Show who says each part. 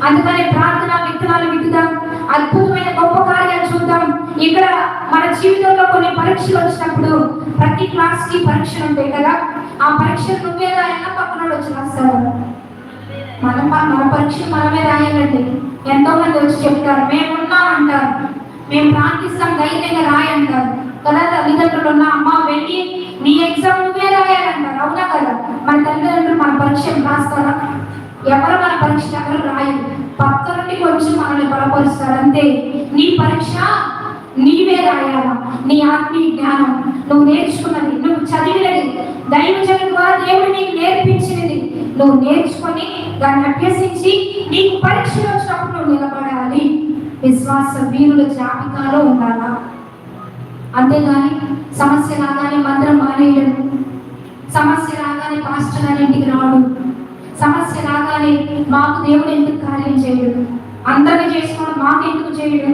Speaker 1: అందుకని ప్రార్థన విత్తనాలు విత్తుదాం, అద్భుతమైన గొప్ప కార్యాలు చూద్దాం. ఇక్కడ మన జీవితంలో కొన్ని పరీక్షలు వచ్చినప్పుడు ప్రతి క్లాస్ కి పరీక్షలు ఉంటాయి కదా, ఆ పరీక్షలు నువ్వే రాయాలా పక్కన వచ్చి రాస్తారు? మన పరీక్షలు మనమే రాయాలండి. ఎంతో మంది వచ్చి చెప్తారు, మేమున్నాం అంటారు, మేము ప్రార్థిస్తాం, ధైర్యంగా రాయంటారు కదా. తల్లిదండ్రులు ఉన్న అమ్మ వెళ్ళి నీ ఎగ్జామ్ నువ్వే రాయాలంటారు, అవునా కదా? మన తల్లిదండ్రులు మన పరీక్షలు రాస్తారా? ఎవరు మన పరీక్ష ఎవరు రాయరు, పక్క నుండి కొంచెం మనల్ని బలపరుస్తారు అంతే. నీ పరీక్ష నీవే రాయాలా. నీ ఆత్మీయ జ్ఞానం నువ్వు నేర్చుకున్నది, నువ్వు చదివినది, దైవజనుల ద్వారా దేవుడు నీకు నేర్పించినది నువ్వు నేర్చుకొని దాన్ని అభ్యసించి నీకు పరీక్షలు వచ్చినప్పుడు నువ్వు నిలబడాలి. విశ్వాస వీరుల జాబితాలో ఉండాలా. అంతేగాని సమస్య రాగానే మంత్రం మానేయడం, సమస్య రాగానే పాస్టర్ గారి ఇంటికి రావడం, సమస్య రాగానే మాకు దేవుడు ఎందుకు కార్యం చేయడు, అందరినీ చేసుకోవడం మాకు ఎందుకు చేయడు,